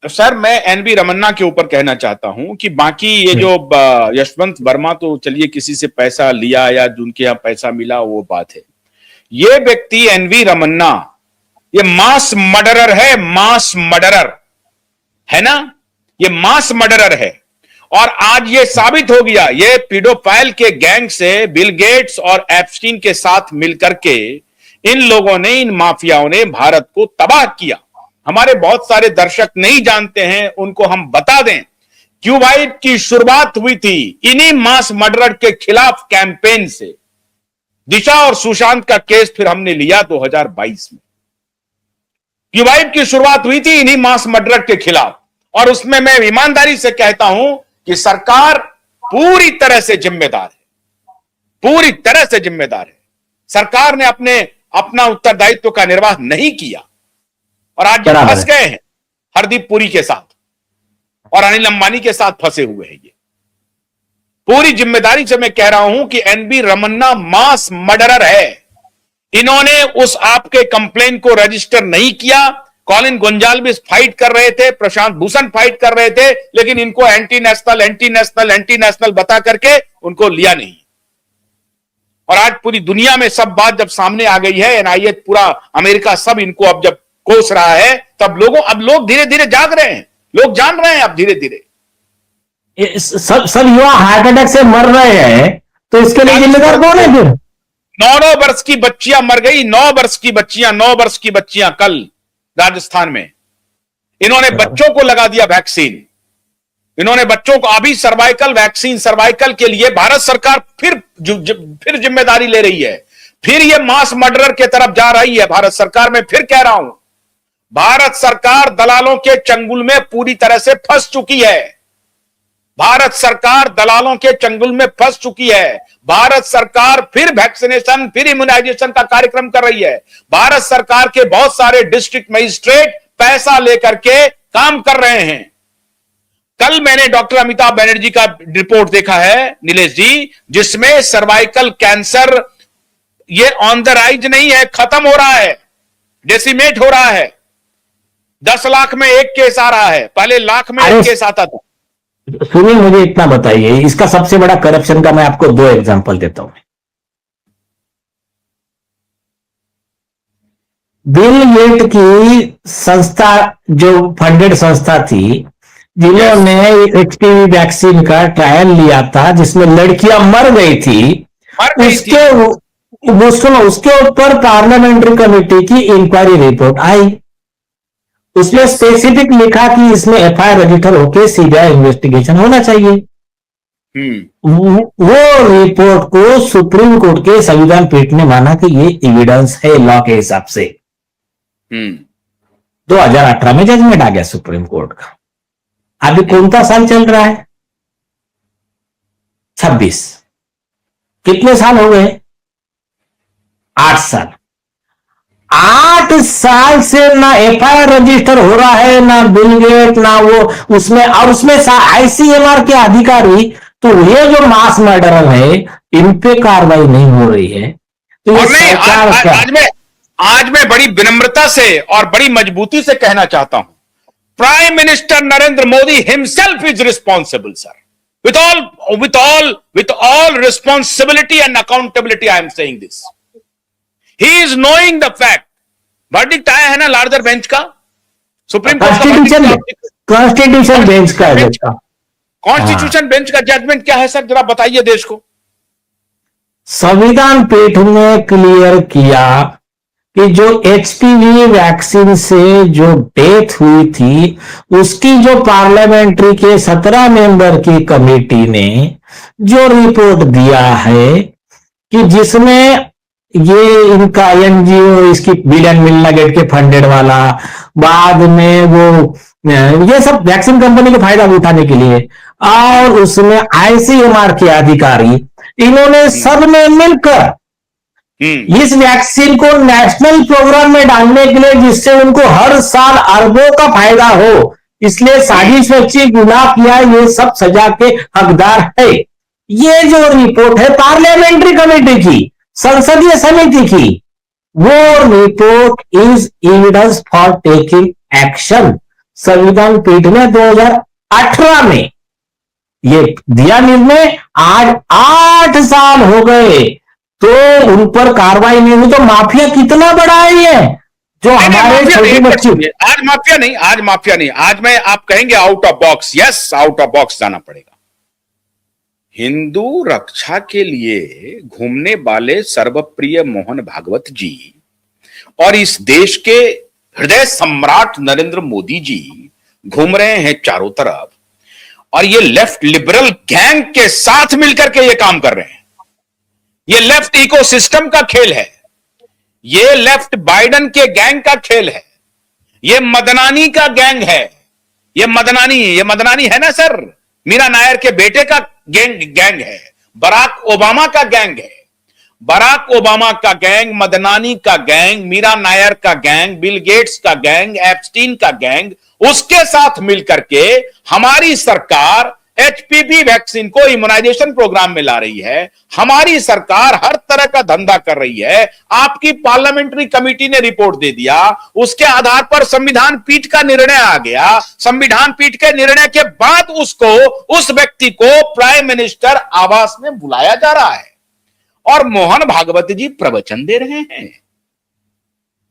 Sir मैं N V Ramana के ऊपर कहना चाहता हूं कि बाकी ये जो यशवंत वर्मा तो चलिए किसी से पैसा लिया या जिनके यहां पैसा मिला वो बात है। ये व्यक्ति एनवी रमन्ना ये मास मर्डरर है, मास मर्डरर है ना, ये मास मर्डरर है। और आज ये साबित हो गया, ये पीडोफाइल के गैंग से बिल गेट्स और एप्स्टीन के साथ मिलकर के इन लोगों ने, इन माफियाओं ने भारत को तबाह किया। हमारे बहुत सारे दर्शक नहीं जानते हैं, उनको हम बता दें, क्यूबाइट की शुरुआत हुई थी इन्हीं मास मर्डरर के खिलाफ कैंपेन से। दिशा और सुशांत का केस फिर हमने लिया 2022 में। क्यूबाइट की शुरुआत हुई थी इन्हीं मास मर्डरर के खिलाफ, और उसमें मैं ईमानदारी से कहता हूं कि सरकार पूरी तरह से जिम्मेदार है, पूरी तरह से जिम्मेदार है। सरकार ने अपना उत्तरदायित्व का निर्वाह नहीं किया और आज ये फंस गए हैं हरदीप पुरी के साथ और अनिल अंबानी के साथ फंसे हुए हैं। ये पूरी जिम्मेदारी से मैं कह रहा हूं कि एनवी रमन्ना मास मर्डरर है। इन्होंने उस आपके कंप्लेन को रजिस्टर नहीं किया। कॉलिन गोंजाल्विस फाइट कर रहे थे, प्रशांत भूषण फाइट कर रहे थे, लेकिन इनको anti national anti national anti national बता करके उनको लिया नहीं। और आज पूरी दुनिया में सब बात जब सामने आ गई है, एनआईए पूरा अमेरिका सब इनको अब जब कोस रहा है, तब लोग धीरे धीरे जाग रहे हैं, लोग जान रहे हैं अब धीरे धीरे। सब युवा हार्ट अटैक से मर रहे हैं, तो इसके लिए जिम्मेदार कौन है फिर? 9 वर्ष की बच्चियां मर गई, 9 वर्ष की बच्चियां कल राजस्थान में। इन्होंने बच्चों को लगा दिया वैक्सीन, इन्होंने बच्चों को। अभी सर्वाइकल वैक्सीन, सर्वाइकल के लिए भारत सरकार फिर जिम्मेदारी ले रही है, फिर ये मास मर्डरर के तरफ जा रही है भारत सरकार। मैं फिर कह रहा हूं, भारत सरकार दलालों के चंगुल में पूरी तरह से फंस चुकी है। भारत सरकार दलालों के चंगुल में फंस चुकी है। भारत सरकार फिर वैक्सीनेशन, फिर इम्यूनाइजेशन का कार्यक्रम कर रही है। भारत सरकार के बहुत सारे डिस्ट्रिक्ट मजिस्ट्रेट पैसा लेकर के काम कर रहे हैं। कल मैंने डॉक्टर अमिताभ बनर्जी का रिपोर्ट देखा है नीलेश जी, जिसमें सर्वाइकल कैंसर ये ऑन द राइज नहीं है, खत्म हो रहा है, डेसिमेट हो रहा है। 10 लाख में एक केस आ रहा है, पहले लाख में एक केस आता था। सुनिए, मुझे इतना बताइए, इसका सबसे बड़ा करप्शन का मैं आपको 2 एग्जांपल देता हूं। बिल गेट की संस्था, जो फंडेड संस्था थी, जिन्होंने एचपीवी वैक्सीन का ट्रायल लिया था, जिसमें लड़कियां मर गई थी, उसके ऊपर पार्लियामेंट्री कमेटी की इंक्वायरी रिपोर्ट आई। उसमें स्पेसिफिक लिखा कि इसमें एफआईआर रजिस्टर होकर सीबीआई इन्वेस्टिगेशन होना चाहिए। वो रिपोर्ट को सुप्रीम कोर्ट के संविधान पीठ ने माना कि ये एविडेंस है लॉ के हिसाब से। 2018 में जजमेंट आ गया सुप्रीम कोर्ट का। अभी कौन सा साल चल रहा है? 26। कितने साल हो गए? 8 साल। 8 साल से ना एफआईआर रजिस्टर हो रहा है, ना बिल गेट, ना वो उसमें, और उसमें आईसीएमआर के अधिकारी, तो ये जो मास मर्डरर है, इन पे कार्रवाई नहीं हो रही है। तो ये सरकार आज मैं बड़ी विनम्रता से और बड़ी मजबूती से कहना चाहता हूं, prime minister Narendra Modi himself is responsible sir, with all responsibility and accountability I am saying this. He is knowing the fact. Verdict आया है ना लार्जर बेंच का, सुप्रीम कोर्ट का कॉन्स्टिट्यूशन बेंच का, कॉन्स्टिट्यूशन बेंच का जजमेंट क्या है सर, जरा बताइए देश को। संविधान पीठ ने क्लियर किया कि जो एचपीवी वैक्सीन से जो डेथ हुई थी, उसकी जो पार्लियामेंट्री के 17 मेंबर की कमेटी ने जो रिपोर्ट दिया है कि जिसमें ये इनका एनजीओ, इसकी बिल एंड मिलना गेट के फंडेड वाला, बाद में वो ये सब वैक्सीन कंपनी का फायदा उठाने के लिए, और उसमें आईसीएमआर के अधिकारी, इन्होंने सब ने मिलकर इस वैक्सीन को नेशनल प्रोग्राम में डालने के लिए, जिससे उनको हर साल अरबों का फायदा हो, इसलिए साजिश रची, गुनाह किया, ये सब सजा के हकदार है। ये जो रिपोर्ट है पार्लियामेंट्री कमेटी की, संसदीय समिति की, वो report is evidence for taking action. संविधान पीठ ने 2018 में ये दिया निर्णय। आज 8 साल हो गए तो उन पर कार्रवाई नहीं हुई। तो माफिया कितना बड़ा है ये, जो हमारे छोटे बच्चे। आज माफिया नहीं, आज माफिया नहीं, आज मैं आप कहेंगे out of box. Yes, out of box जाना पड़ेगा। हिंदू रक्षा के लिए घूमने वाले सर्वप्रिय मोहन भागवत जी और इस देश के हृदय सम्राट नरेंद्र मोदी जी घूम रहे हैं चारों तरफ, और ये लेफ्ट लिबरल गैंग के साथ मिलकर के ये काम कर रहे हैं। ये लेफ्ट इकोसिस्टम का खेल है, ये लेफ्ट बाइडन के गैंग का खेल है, ये मदनानी का गैंग है। ये मदनानी है ना सर, मीरा नायर के बेटे का गैंग है, बराक ओबामा का गैंग है। बराक ओबामा का गैंग, मदनानी का गैंग, मीरा नायर का गैंग, बिल गेट्स का गैंग, एप्स्टीन का गैंग, उसके साथ मिलकर के हमारी सरकार एचपीवी वैक्सीन को इम्यूनाइजेशन प्रोग्राम में ला रही है। हमारी सरकार हर तरह का धंधा कर रही है। आपकी पार्लियामेंट्री कमेटी ने रिपोर्ट दे दिया, उसके आधार पर संविधान पीठ का निर्णय आ गया। संविधान पीठ के निर्णय के बाद उस व्यक्ति को प्राइम मिनिस्टर आवास में बुलाया जा रहा है और मोहन भागवत जी प्रवचन दे रहे हैं।